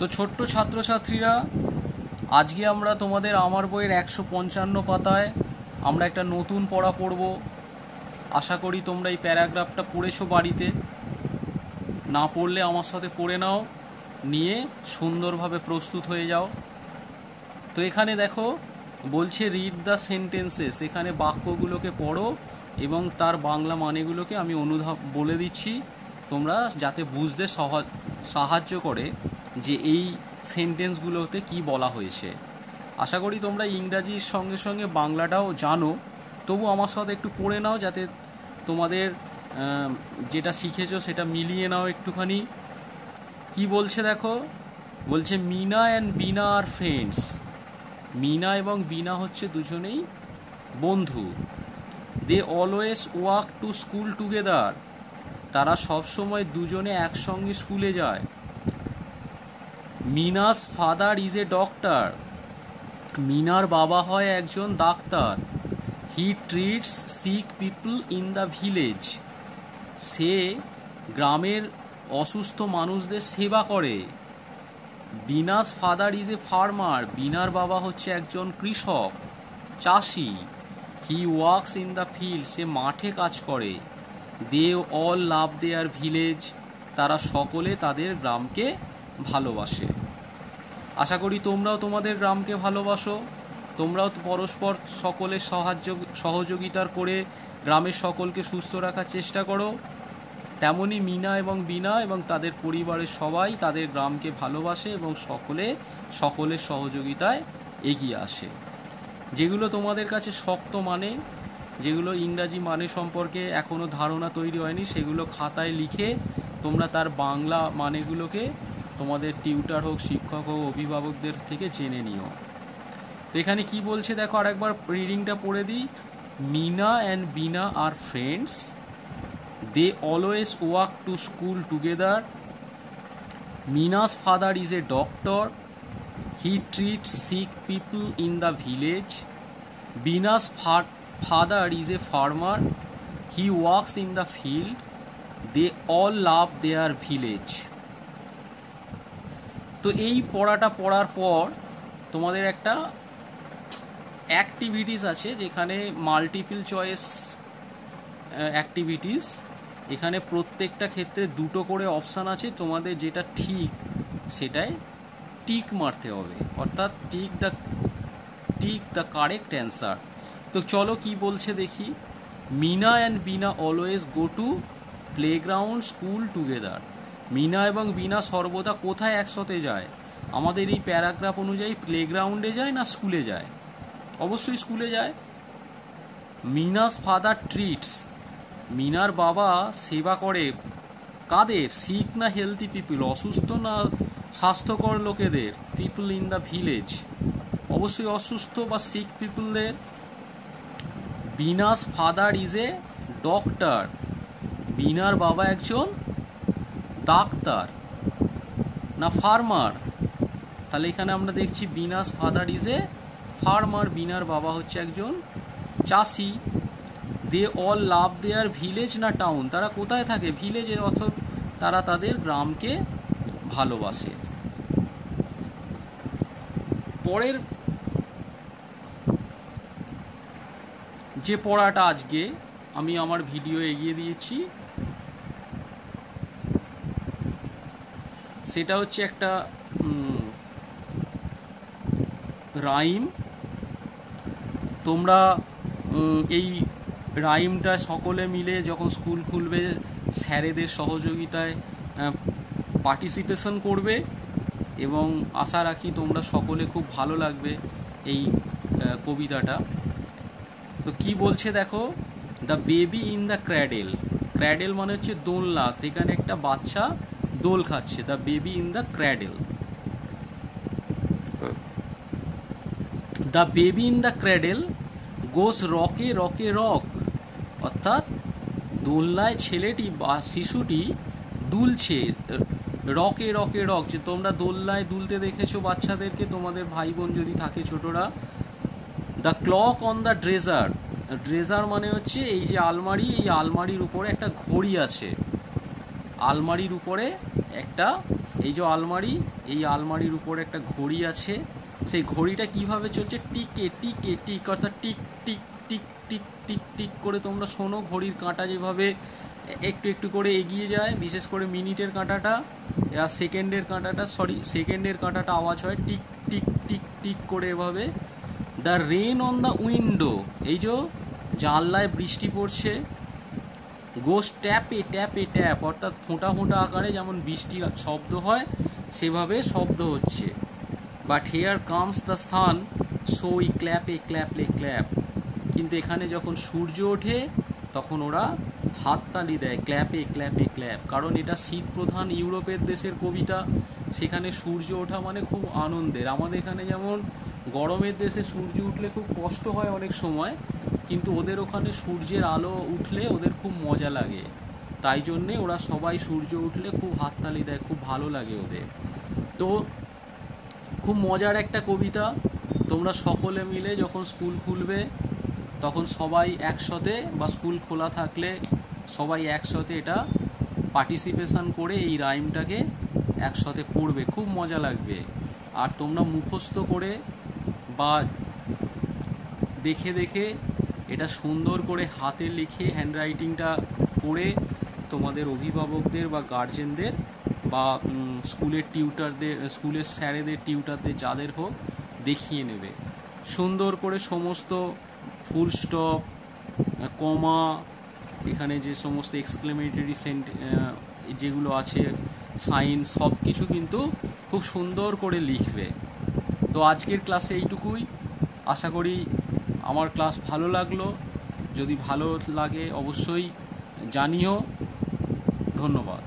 তো ছোট্ট ছাত্রছাত্রীরা, আজকে আমরা তোমাদের আমার বইয়ের 155 পাতায় আমরা একটা নতুন পড়া পড়ব। আশা করি তোমরা এই প্যারাগ্রাফটা পড়েছো বাড়িতে। না পড়লে আমার সাথে পড়ে নাও, নিয়ে সুন্দরভাবে প্রস্তুত হয়ে যাও। তো এখানে দেখো বলছে রিড দ্য সেন্টেন্সেস। এখানে বাক্যগুলোকে পড়ো এবং তার বাংলা মানেগুলোকে আমি বলে দিচ্ছি, তোমরা যাতে বুঝতে সাহায্য করে যে এই সেন্টেন্সগুলোতে কি বলা হয়েছে। আশা করি তোমরা ইংরাজির সঙ্গে সঙ্গে বাংলাটাও জানো, তবু আমার সাথে একটু পড়ে নাও যাতে তোমাদের যেটা শিখেছো সেটা মিলিয়ে নাও একটুখানি। কি বলছে দেখো, বলছে মিনা অ্যান্ড বিনা আর ফ্রেন্ডস। মিনা এবং বিনা হচ্ছে দুজনেই বন্ধু। They always walk to school together. তারা সবসময় দুজনে একসঙ্গে স্কুলে যায়। Meena's father is a doctor. মিনার বাবা হয় একজন ডাক্তার। He treats sick people in the village. সে গ্রামের অসুস্থ মানুষদের সেবা করে। Beena's father is a farmer. বিনার বাবা হচ্ছে একজন কৃষক, চাষি। He works in the field. সে মাঠে কাজ করে। দে অল লাভ দেয়ার ভিলেজ। তারা সকলে তাদের গ্রামকে ভালোবাসে। আশা করি তোমরাও তোমাদের গ্রামকে ভালোবাসো। তোমরাও পরস্পর সকলের সহযোগিতার করে গ্রামের সকলকে সুস্থ রাখার চেষ্টা করো। তেমনি মিনা এবং বিনা এবং তাদের পরিবারের সবাই তাদের গ্রামকে ভালোবাসে এবং সকলের সহযোগিতায় এগিয়ে আসে। যেগুলো তোমাদের কাছে শক্ত মানে, যেগুলো ইংরাজি মানে সম্পর্কে এখনও ধারণা তৈরি হয়নি, সেগুলো খাতায় লিখে তোমরা তার বাংলা মানেগুলোকে তোমাদের টিউটার হোক, শিক্ষক হোক, অভিভাবকদের থেকে জেনে নিও। তো এখানে কি বলছে দেখো, আরেকবার রিডিংটা পড়ে দিই। মিনা অ্যান্ড বিনা আর friends. They always walk to school together. Mina's father is a doctor. He treats sick people in the village. Bina's father is a farmer. He works in the field. They all love their village. তো এই পড়াটা পড়ার পর তোমাদের একটা activities আছে, যেখানে multiple choice activities. এখানে প্রত্যেকটা ক্ষেত্রে দুটো করে অপশান আছে। তোমাদের যেটা ঠিক সেটাই টিক মারতে হবে, অর্থাৎ টিক দ্য কারেক্ট অ্যান্সার। তো চলো কি বলছে দেখি। Meena and Bina always go to playground school together. Meena এবং বিনা সর্বদা কোথায় একসাথে যায়? আমাদের এই প্যারাগ্রাফ অনুযায়ী প্লেগ্রাউন্ডে যায় না স্কুলে যায়? অবশ্যই স্কুলে যায়। Meena's father treats. মিনার বাবা সেবা করে কাদের? সিক না হেলদি পিপল? অসুস্থ না স্বাস্থ্যকর লোকেদের? পিপল ইন দ্য ভিলেজ, অবশ্যই অসুস্থ বা সিক পিপলদের। Beena's father is a doctor. বিনার বাবা একজন ডাক্তার না ফার্মার? তাহলে এখানে আমরা দেখছি Beena's father is a farmer. বিনার বাবা হচ্ছে একজন চাষি। They all love their village না টাউন? তারা কোথায় থাকে? ভিলেজে, অর্থাৎ তারা তাদের গ্রামকে ভালোবাসে। পরের যে পড়াটা আজকে আমি আমার ভিডিও এগিয়ে দিয়েছি, সেটা হচ্ছে একটা রাইম। তোমরা এই রাইমটা সকলে মিলে যখন স্কুল খুলবে স্যারেদের সহযোগিতায় পার্টিসিপেশন করবে এবং আশা রাখি তোমরা সকলে খুব ভালো লাগবে এই কবিতাটা। তো কি বলছে দেখো, the baby in the cradle. Cradle মানে হচ্ছে দোলনা, সেখানে একটা বাচ্চা দোল খাচ্ছে। The baby in the cradle. The baby in the cradle goes rake rake rock. অর্থাৎ দোলনায় ছেলেটি বা শিশুটি দুলছে, রকে রকে রক। যে তোমরা দোলনায় দুলতে দেখেছো বাচ্চাদেরকে, তোমাদের ভাই বোন যদি থাকে ছোটরা। The clock on the dredger. Dredger মানে হচ্ছে এই যে আলমারি, এই আলমারির উপরে একটা ঘড়ি আছে। আলমারির উপরে একটা এই যে আলমারি, এই আলমারির উপর একটা ঘড়ি আছে, সেই ঘড়িটা কিভাবে চলছে, টিকে টিকে টিক, অর্থাৎ tick tick tick tick tick টিক করে তোমরা শোনো ঘড়ির কাঁটা যেভাবে একটু একটু করে এগিয়ে যায়, বিশেষ করে মিনিটের কাঁটাটা আর সেকেন্ডের কাঁটাটা আওয়াজ হয় টিক টিক টিক টিক করে এভাবে। The rain on the window, এই যে জানলায় বৃষ্টি পড়ছে, গোস ট্যাপে ট্যাপে ট্যাপ, অর্থাৎ ফোঁটা ফোঁটা আকারে যেমন বৃষ্টির শব্দ হয় সেভাবে শব্দ হচ্ছে। But here comes the sun, so ই ক্ল্যাপে ক্ল্যাপলে ক্ল্যাপ, কিন্তু এখানে যখন সূর্য ওঠে তখন ওরা হাততালি দেয়, ক্ল্যাপে ক্ল্যাপে ক্ল্যাপ, কারণ এটা শীত প্রধান ইউরোপের দেশের কবিতা, সেখানে সূর্য ওঠা মানে খুব আনন্দের। আমাদের এখানে যেমন গরমের দেশে সূর্য উঠলে খুব কষ্ট হয় অনেক সময়, কিন্তু ওদের ওখানে সূর্যের আলো উঠলে ওদের খুব মজা লাগে, তাই জন্যে ওরা সবাই সূর্য উঠলে খুব হাততালি দেয়, খুব ভালো লাগে ওদের। তো খুব মজার একটা কবিতা, তোমরা সকলে মিলে যখন স্কুল খুলবে তখন সবাই একসাথে, বা স্কুল খোলা থাকলে সবাই একসাথে এটা পার্টিসিপেশন করে এই রাইমটাকে একসাথে পড়বে, খুব মজা লাগবে। আর তোমরা মুখস্থ করে বা দেখে দেখে এটা সুন্দর করে হাতে লিখে হ্যান্ডরাইটিংটা করে তোমাদের অভিভাবকদের বা গার্জেনদের বা স্কুলের টিউটারদের, স্কুলের স্যারেদের টিউটারদের যাদের হোক দেখিয়ে নেবে সুন্দর করে। সমস্ত ফুল স্টপ, কমা, এখানে যে সমস্ত এক্সক্লেমেটরি যেগুলো আছে, সাইন, সব কিছু কিন্তু খুব সুন্দর করে লিখবে। তো আজকের ক্লাসে এইটুকুই, আশা করি আমার ক্লাস ভালো লাগলো। যদি ভালো লাগে অবশ্যই জানিও। ধন্যবাদ।